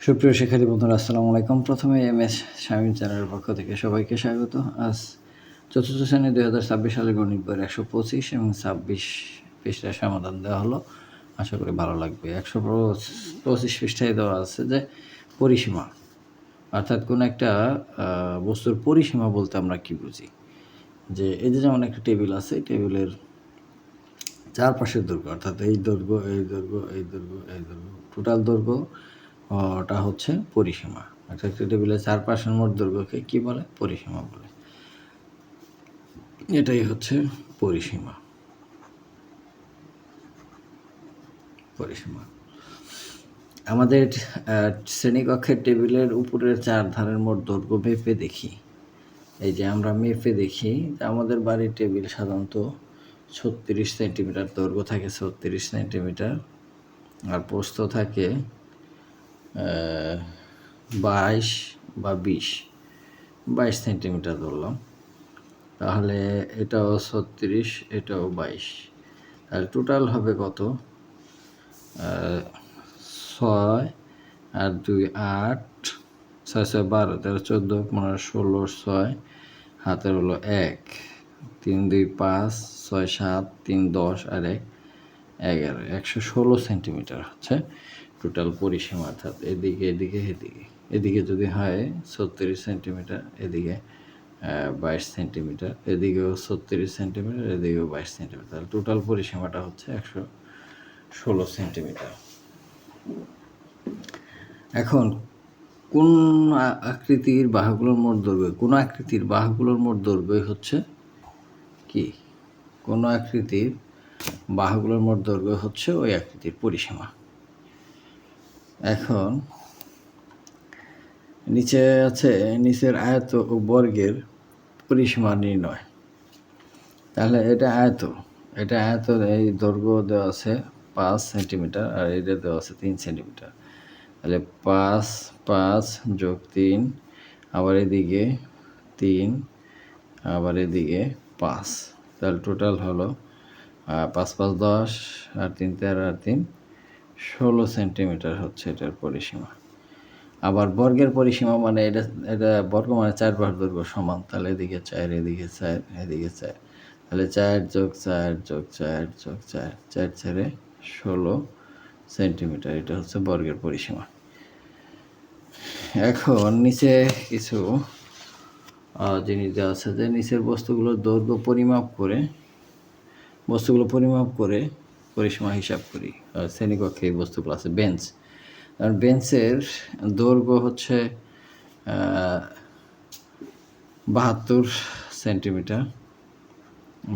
সুপ্রিয় শিক্ষার্থী বন্ধুরা, আসসালামু আলাইকুম। প্রথমে এমএস শামীম চ্যানেলের পক্ষ থেকে সবাইকে স্বাগত। আজ চতুর্থ শ্রেণী 2026 সালের গণিত বইয়ের 125 এবং 26 পৃষ্ঠার সমাধান দেওয়া হলো। আশা করি ভালো লাগবে। 125 পৃষ্ঠায় দেওয়া আছে যে পরিসীমা, অর্থাৎ কোনো একটা বস্তুর পরিসীমা বলতে আমরা কি বুঝি। যে এই যে যেমন একটা টেবিল আছে, টেবিলের চারপাশের দৈর্ঘ্য, অর্থাৎ এই দৈর্ঘ্য, এই দৈর্ঘ্য, এই দৈর্ঘ্য, এই দৈর্ঘ্য, টোটাল দৈর্ঘ্য ওটা হচ্ছে পরিসীমা। অর্থাৎ একটা টেবিলের চারপাশের মোট দৈর্ঘ্যকে কী বলে? পরিসীমা বলে। এটাই হচ্ছে পরিসীমা। পরিসীমা আমাদের শ্রেণীকক্ষের টেবিলের উপরের চার ধারের মোট দৈর্ঘ্য মেপে দেখি। এই যে আমরা মেপে দেখি যে আমাদের বাড়ির টেবিল সাধারণত 36 সেন্টিমিটার দৈর্ঘ্য থাকে, 36 সেন্টিমিটার, আর প্রস্থ থাকে 22 বা 22 সেন্টিমিটার ধরলাম। তাহলে এটাও 36, এটাও 22, তাহলে টোটাল হবে কত? 6 আর 2 8, 6 6 12, 13 14 15 16, 6 হাতের হলো 1, 3 2 5, 6 7, 3 10 আর 1 11, 116 সেন্টিমিটার হচ্ছে টোটাল পরিসীমা। অর্থাৎ এদিকে এদিকে এদিকে এদিকে যদি হয় 36 সেন্টিমিটার, এদিকে 22 সেন্টিমিটার, এদিকেও 36 সেন্টিমিটার, এদিকেও 22 সেন্টিমিটার, তাহলে টোটাল পরিসীমাটা হচ্ছে 116 সেন্টিমিটার। এখন কোন আকৃতির বাহুগুলোর মোট দৈর্ঘ্য? কোন আকৃতির বাহুগুলোর মোট দৈর্ঘ্যই হচ্ছে কি? কোন আকৃতির বাহুগুলোর মোট দৈর্ঘ্য হচ্ছে ওই আকৃতির পরিসীমা। এখন নিচে আছে নিচের আয়ত ও বর্গের পরিসীমা নির্ণয়। তাহলে এটা আয়ত, এই দৈর্ঘ্য দেওয়া আছে 5 সেন্টিমিটার আর এটা দেওয়া আছে 3 সেন্টিমিটার। তাহলে 5 5 যোগ 3, আবার এদিকে 3, আবার এদিকে 5, তাহলে টোটাল হলো 5 5 10 আর 3 13 আর 3 16 সেন্টিমিটার হচ্ছে এটার পরিসীমা। আবার বর্গের পরিসীমা মানে এটা বর্গ মানে 4 বার দৈর্ঘ্য সমান, তাহলে এদিকে 4, এদিকে 4, এদিকে 4, তাহলে 4 যোগ 4 যোগ 4 যোগ 4, 4 4 16 সেন্টিমিটার, এটা হচ্ছে বর্গের পরিসীমা। এখন নিচে কিছু জিনিস দেওয়া আছে যে নিচের বস্তুগুলোর দৈর্ঘ্য পরিমাপ করে পরিসীমা হিসাব করি। শ্রেণীকক্ষে এই বস্তুগুলো আছে। বেঞ্চ, কারণ বেঞ্চের দৈর্ঘ্য হচ্ছে 72 সেন্টিমিটার,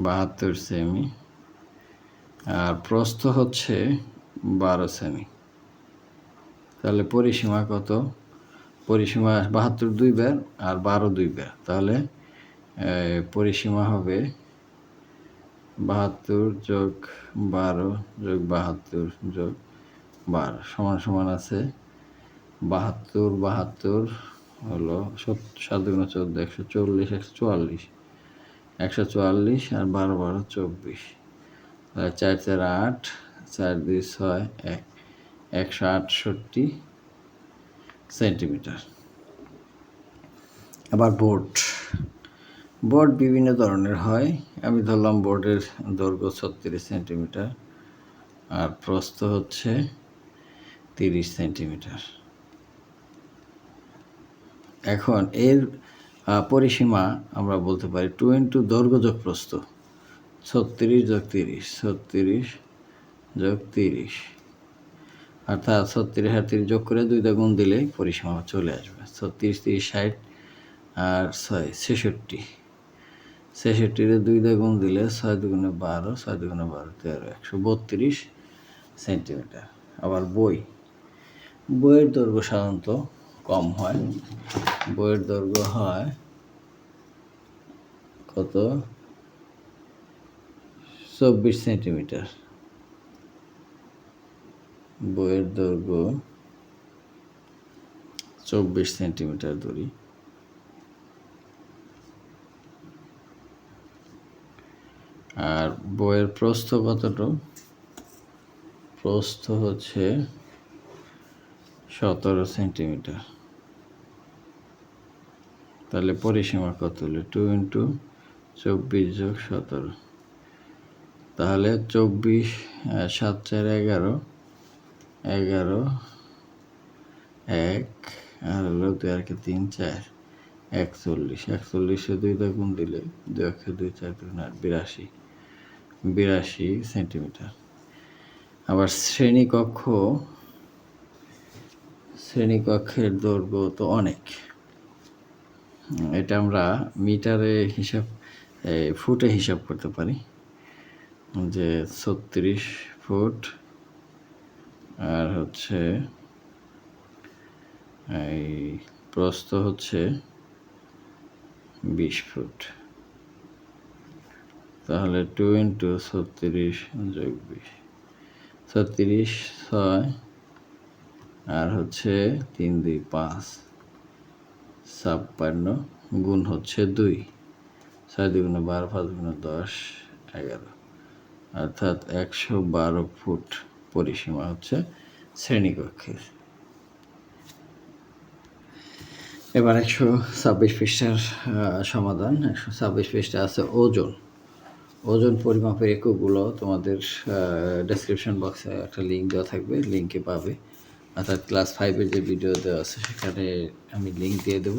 72 সেমি, আর প্রস্থ হচ্ছে 12 সেমি। তাহলে পরিসীমা কত? পরিসীমা 72 2 বার আর 12 2 বার, তাহলে পরিসীমা হবে 72 যোগ 12 যোগ 72 যোগ 12 সমান সমান আছে 72, 72 হলো 7 দুগুণে 14, 140, 144, 144 আর 12 12 24, 4 4 8, 4 2 6 1, 168 সেন্টিমিটার। আবার বোর্ড বিভিন্ন ধরনের হয়। আমি ধরলাম বোর্ডের দৈর্ঘ্য 36 সেন্টিমিটার আর প্রস্থ হচ্ছে 30 সেন্টিমিটার। এখন এর পরিসীমা আমরা বলতে পারি 2 ইন্টু দৈর্ঘ্য যোগ প্রস্থ, 36 যোগ 30, 36 যোগ 30, অর্থাৎ 36 আর 30 যোগ করে 2 দিয়ে গুণ দিলেই পরিসীমা চলে আসবে। 36 30 60 আর 6 66, 66 2 দিয়ে গুণ দিলে 6 দুগুণে 12, 6 দুগুণে 12 13, 132 সেন্টিমিটার। আবার বইয়ের দৈর্ঘ্য সাধারণত কম হয়। বইয়ের দৈর্ঘ্য হয় কত? 24 সেন্টিমিটার। বইয়ের দৈর্ঘ্য 24 সেন্টিমিটার ধরি। আর বইয়ের প্রস্থ কতটুকু? প্রস্থ হচ্ছে 17 সেন্টিমিটার। তাহলে পরিসীমা কত হলো? 2 × 24 + 17। তাহলে 24 7 4 11 11 1 আর হলো 2 আর 3 4 41 41 2 দিয়ে গুণ দিলে 2 2 4 2 8 82 সেন্টিমিটার। আবার শ্রেণীকক্ষের দৈর্ঘ্য তো অনেক, এটা আমরা মিটারে ফুটে হিসাব করতে পারি যে 36 ফুট আর হচ্ছে এই প্রস্থ হচ্ছে 20 ফুট। তাহলে 2 × 36 + 20 36 6 আর হচ্ছে 3 2 5 56 গুণ হচ্ছে 2 6 2 12 5 10 11 অর্থাৎ 112 ফুট পরিসীমা হচ্ছে শ্রেণীকক্ষের। এবার 126 পৃষ্ঠার সমাধান। 126 পৃষ্ঠা আছে ওজন। ওজন পরিমাপের এককগুলো তোমাদের ডেসক্রিপশন বক্সে একটা লিঙ্ক দেওয়া থাকবে, লিঙ্কে পাবে। অর্থাৎ ক্লাস 5-এর যে ভিডিও দেওয়া আছে সেখানে আমি লিঙ্ক দিয়ে দেব।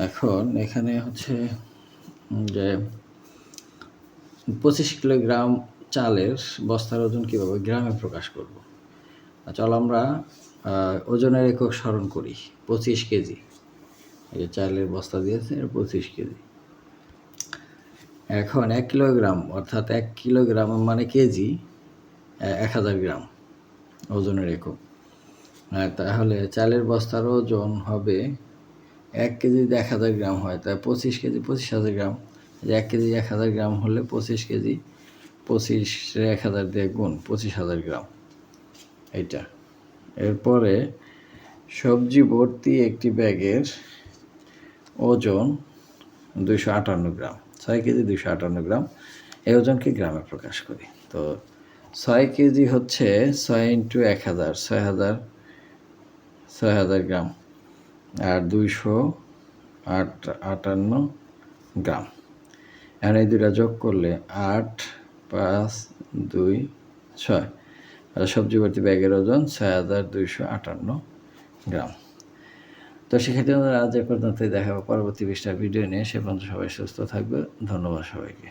এখন এখানে হচ্ছে যে 25 কিলোগ্রাম চালের বস্তার ওজন কীভাবে গ্রামে প্রকাশ করব। চলো আমরা ওজনের একক স্মরণ করি। 25 কেজি, এই যে চালের বস্তা দিয়েছে 25 কেজি। এখন 1 কিলোগ্রাম অর্থাৎ 1 কিলোগ্রাম মানে কেজি, 1000 গ্রাম ওজনের একক। তাহলে চালের বস্তার ওজন হবে 1 কেজি যদি 1000 গ্রাম হয়, তাই 25 কেজি 25,000 গ্রাম। 1 কেজি 1000 গ্রাম হলে 25 কেজি 25 1000 দিয়ে গুণ 25,000 গ্রাম এইটা। এরপরে সবজি ভর্তি একটি ব্যাগের ওজন 258 গ্রাম। 6 কেজি 258 গ্রাম, এই ওজনকে গ্রামে প্রকাশ করি। তো 6 কেজি হচ্ছে 6 × 1000 6000 গ্রাম আর 258 গ্রাম। এখন এই দুটা যোগ করলে 8 5 2 6, আর সবজি ভর্তি ব্যাগের ওজন 6258 গ্রাম। তো সেক্ষেত্রে আজ এ পর্যন্তই, দেখা হবে পরবর্তী পৃষ্ঠার ভিডিও নিয়ে। সে পর্যন্ত সবাই সুস্থ থাকবে। ধন্যবাদ সবাইকে।